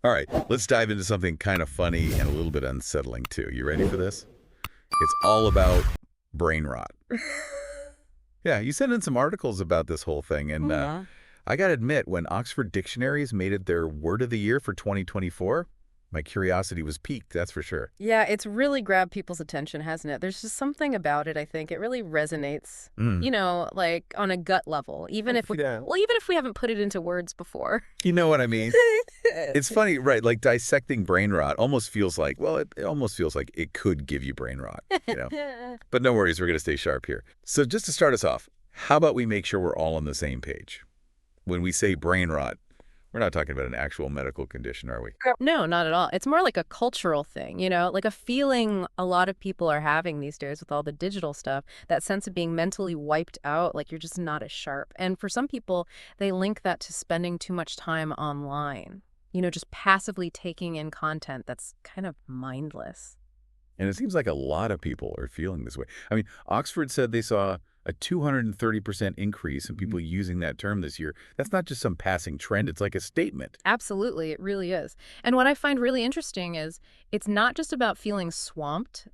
All right, let's dive into something kind of funny and a little bit unsettling too. You ready for this? It's all about brain rot. Yeah, you sent in some articles about this whole thing, and Yeah. I gotta admit, when Oxford Dictionaries made it their word of the year for 2024, my curiosity was piqued, that's for sure. Yeah, it's really grabbed people's attention, hasn't it? There's just something about it, I think. It really resonates, Mm. like on a gut level, even if Yeah. even if we haven't put it into words before. You know what I mean? It's funny, right? Like dissecting brain rot almost feels like, well, it almost feels like it could give you brain rot. But no worries, we're going to stay sharp here. So just to start us off, how about we make sure we're all on the same page? When we say brain rot, we're not talking about an actual medical condition, are we? No, not at all. It's more like a cultural thing, like a feeling a lot of people are having these days with all the digital stuff, that sense of being mentally wiped out, like you're just not as sharp. And for some people, they link that to spending too much time online, just passively taking in content that's kind of mindless. And it seems like a lot of people are feeling this way. I mean, Oxford said they saw a 230% increase in people using that term this year. That's not just some passing trend, it's like a statement. Absolutely, it really is. And what I find really interesting is it's not just about feeling swamped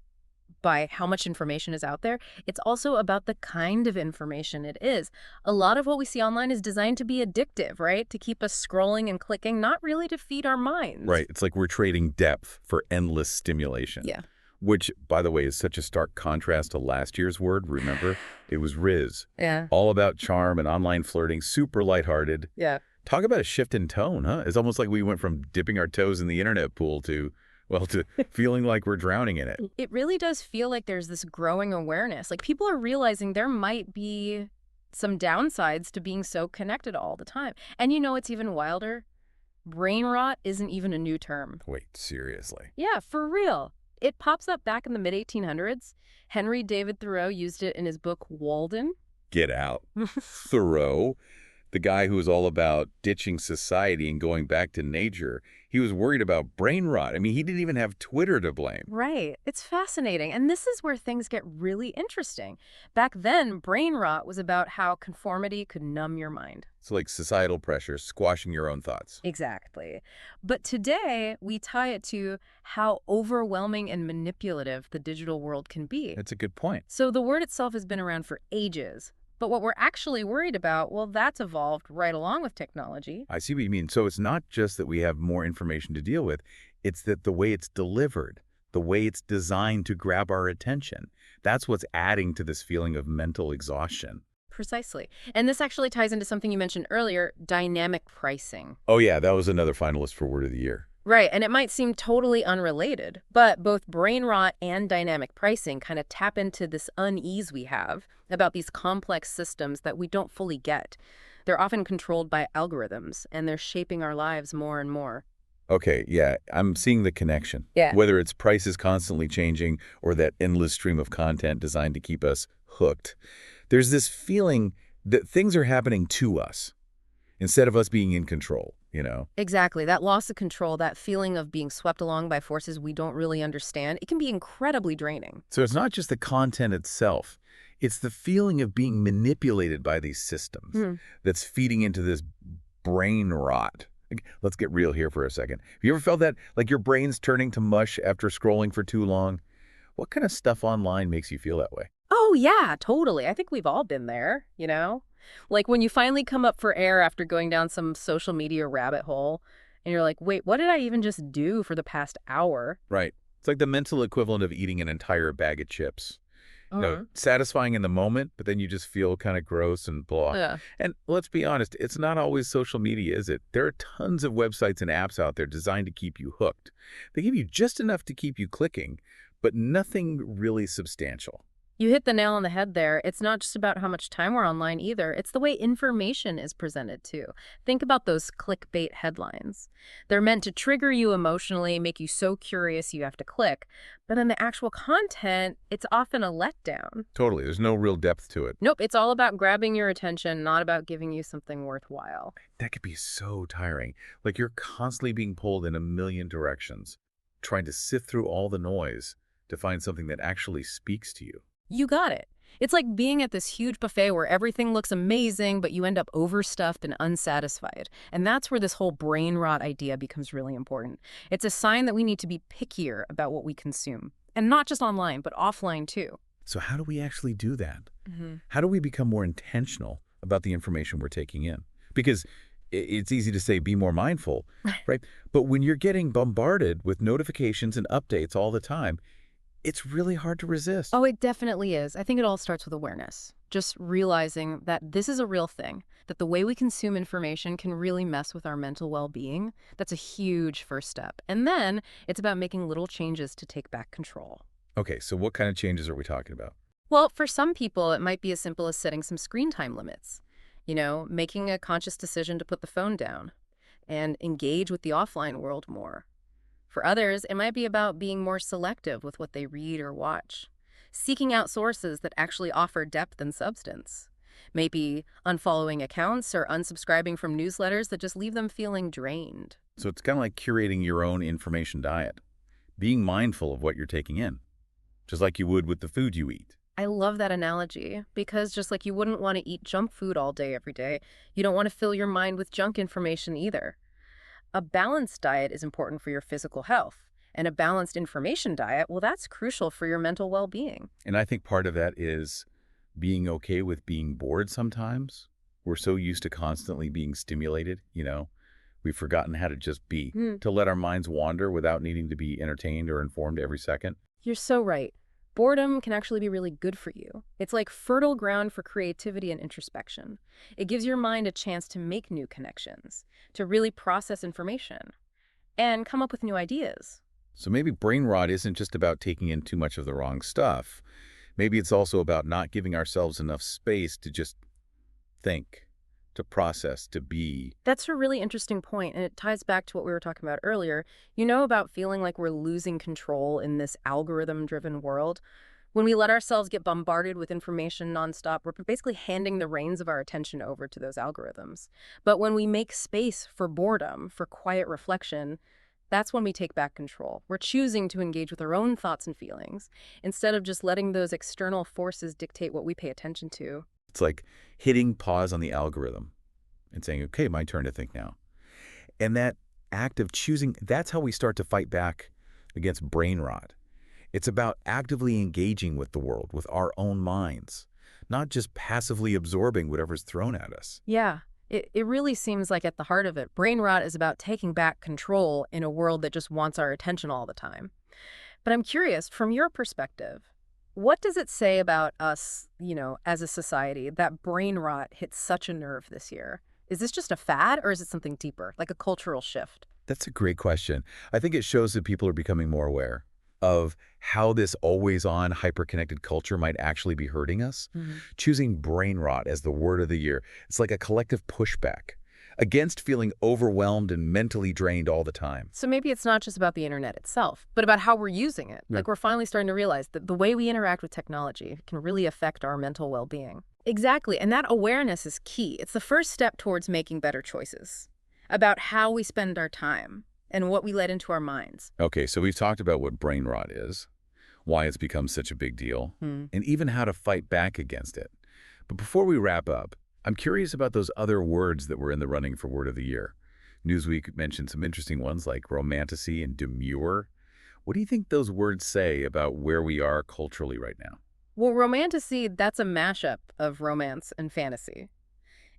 by how much information is out there. It's also about the kind of information it is. A lot of what we see online is designed to be addictive, right? To keep us scrolling and clicking, not really to feed our minds. Right. It's like we're trading depth for endless stimulation. Yeah. Which, by the way, is such a stark contrast to last year's word. Remember? It was Riz. Yeah. All about charm and online flirting, super lighthearted. Yeah. Talk about a shift in tone, huh? It's almost like we went from dipping our toes in the internet pool to, well, to feeling like we're drowning in it. It really does feel like there's this growing awareness. Like people are realizing there might be some downsides to being so connected all the time. And it's even wilder. Brain rot isn't even a new term. Wait, seriously? Yeah, for real. It pops up back in the mid-1800s. Henry David Thoreau used it in his book Walden. Get out. Thoreau, the guy who was all about ditching society and going back to nature, he was worried about brain rot. I mean, he didn't even have Twitter to blame. Right. It's fascinating. And this is where things get really interesting. Back then, brain rot was about how conformity could numb your mind. So like societal pressure, squashing your own thoughts. Exactly. But today, we tie it to how overwhelming and manipulative the digital world can be. That's a good point. So the word itself has been around for ages. But what we're actually worried about, well, that's evolved right along with technology. I see what you mean. So it's not just that we have more information to deal with, it's that the way it's delivered, the way it's designed to grab our attention, that's what's adding to this feeling of mental exhaustion. Precisely. And this actually ties into something you mentioned earlier, dynamic pricing. Oh yeah, that was another finalist for Word of the Year. Right, and it might seem totally unrelated, but both brain rot and dynamic pricing kind of tap into this unease we have about these complex systems that we don't fully get. They're often controlled by algorithms, and they're shaping our lives more and more. Okay, yeah, I'm seeing the connection. Yeah. Whether it's prices constantly changing or that endless stream of content designed to keep us hooked, there's this feeling that things are happening to us instead of us being in control. Exactly. That loss of control, that feeling of being swept along by forces we don't really understand, it can be incredibly draining. So it's not just the content itself. It's the feeling of being manipulated by these systems that's feeding into this brain rot. Like, let's get real here for a second. Have you ever felt that, like your brain's turning to mush after scrolling for too long? What kind of stuff online makes you feel that way? Oh, yeah, totally. I think we've all been there. Like when you finally come up for air after going down some social media rabbit hole, and you're like, wait, what did I even just do for the past hour? Right. It's like the mental equivalent of eating an entire bag of chips. Satisfying in the moment, but then you just feel kind of gross and blah. Yeah. And let's be honest, it's not always social media, is it? There are tons of websites and apps out there designed to keep you hooked. They give you just enough to keep you clicking, but nothing really substantial. You hit the nail on the head there. It's not just about how much time we're online either. It's the way information is presented too. Think about those clickbait headlines. They're meant to trigger you emotionally, make you so curious you have to click. But then the actual content, it's often a letdown. Totally. There's no real depth to it. Nope, it's all about grabbing your attention, not about giving you something worthwhile. That could be so tiring. Like you're constantly being pulled in a million directions, trying to sift through all the noise to find something that actually speaks to you. You got it. It's like being at this huge buffet where everything looks amazing, but you end up overstuffed and unsatisfied. And that's where this whole brain rot idea becomes really important. It's a sign that we need to be pickier about what we consume. And not just online, but offline too. So how do we actually do that? Hmm. How do we become more intentional about the information we're taking in? Because it's easy to say be more mindful, right? But when you're getting bombarded with notifications and updates all the time, it's really hard to resist. Oh, it definitely is. I think it all starts with awareness. Just realizing that this is a real thing, that the way we consume information can really mess with our mental well-being. That's a huge first step. And then it's about making little changes to take back control. Okay, so what kind of changes are we talking about? Well, for some people, it might be as simple as setting some screen time limits. Making a conscious decision to put the phone down and engage with the offline world more. For others, it might be about being more selective with what they read or watch, seeking out sources that actually offer depth and substance. Maybe unfollowing accounts or unsubscribing from newsletters that just leave them feeling drained. So it's kind of like curating your own information diet, being mindful of what you're taking in, just like you would with the food you eat. I love that analogy because just like you wouldn't want to eat junk food all day every day, you don't want to fill your mind with junk information either. A balanced diet is important for your physical health, and a balanced information diet, well, that's crucial for your mental well-being. And I think part of that is being okay with being bored sometimes. We're so used to constantly being stimulated. We've forgotten how to just be, Hmm. to let our minds wander without needing to be entertained or informed every second. You're so right. Boredom can actually be really good for you. It's like fertile ground for creativity and introspection. It gives your mind a chance to make new connections, to really process information, and come up with new ideas. So maybe brain rot isn't just about taking in too much of the wrong stuff. Maybe it's also about not giving ourselves enough space to just think, to process, to be. That's a really interesting point, and it ties back to what we were talking about earlier. About feeling like we're losing control in this algorithm-driven world. When we let ourselves get bombarded with information nonstop, we're basically handing the reins of our attention over to those algorithms. But when we make space for boredom, for quiet reflection, that's when we take back control. We're choosing to engage with our own thoughts and feelings instead of just letting those external forces dictate what we pay attention to. It's like hitting pause on the algorithm and saying, okay, my turn to think now. And that act of choosing, that's how we start to fight back against brain rot. It's about actively engaging with the world, with our own minds, not just passively absorbing whatever's thrown at us. Yeah, it really seems like at the heart of it, brain rot is about taking back control in a world that just wants our attention all the time. But I'm curious, from your perspective, what does it say about us, as a society, that brain rot hit such a nerve this year? Is this just a fad or is it something deeper, like a cultural shift? That's a great question. I think it shows that people are becoming more aware of how this always-on, hyper-connected culture might actually be hurting us. Mhm. Choosing brain rot as the word of the year, it's like a collective pushback against feeling overwhelmed and mentally drained all the time. So maybe it's not just about the internet itself, but about how we're using it. Yeah. Like we're finally starting to realize that the way we interact with technology can really affect our mental well-being. Exactly, and that awareness is key. It's the first step towards making better choices about how we spend our time and what we let into our minds. Okay, so we've talked about what brain rot is, why it's become such a big deal, Hmm. and even how to fight back against it. But before we wrap up, I'm curious about those other words that were in the running for Word of the Year. Newsweek mentioned some interesting ones like romantasy and demure. What do you think those words say about where we are culturally right now? Well, romantasy, that's a mashup of romance and fantasy.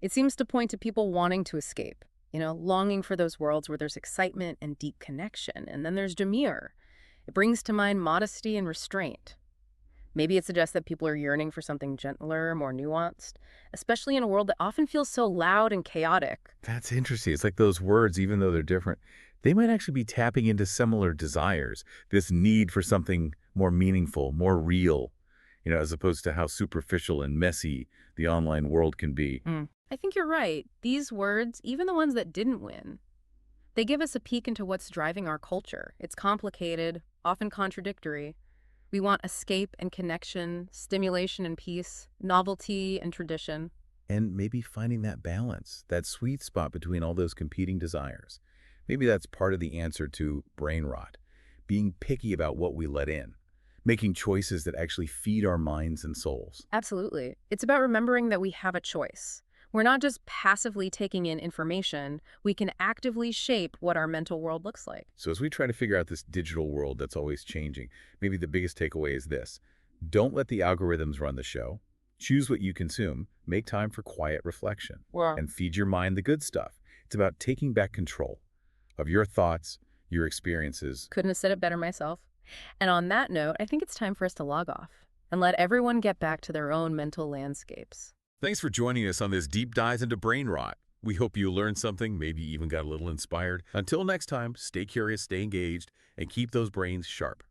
It seems to point to people wanting to escape, longing for those worlds where there's excitement and deep connection. And then there's demure. It brings to mind modesty and restraint. Maybe it suggests that people are yearning for something gentler, more nuanced, especially in a world that often feels so loud and chaotic. That's interesting. It's like those words, even though they're different, they might actually be tapping into similar desires, this need for something more meaningful, more real, as opposed to how superficial and messy the online world can be. I think you're right. These words, even the ones that didn't win, they give us a peek into what's driving our culture. It's complicated, often contradictory. We want escape and connection, stimulation and peace, novelty and tradition. And maybe finding that balance, that sweet spot between all those competing desires. Maybe that's part of the answer to brain rot, being picky about what we let in. making choices that actually feed our minds and souls. Absolutely. It's about remembering that we have a choice. We're not just passively taking in information, we can actively shape what our mental world looks like. So as we try to figure out this digital world that's always changing, maybe the biggest takeaway is this. Don't let the algorithms run the show. Choose what you consume, make time for quiet reflection, Wow. and feed your mind the good stuff. It's about taking back control of your thoughts, your experiences. Couldn't have said it better myself. And on that note, I think it's time for us to log off and let everyone get back to their own mental landscapes. Thanks for joining us on this deep dive into brain rot. We hope you learned something, maybe even got a little inspired. Until next time, stay curious, stay engaged, and keep those brains sharp.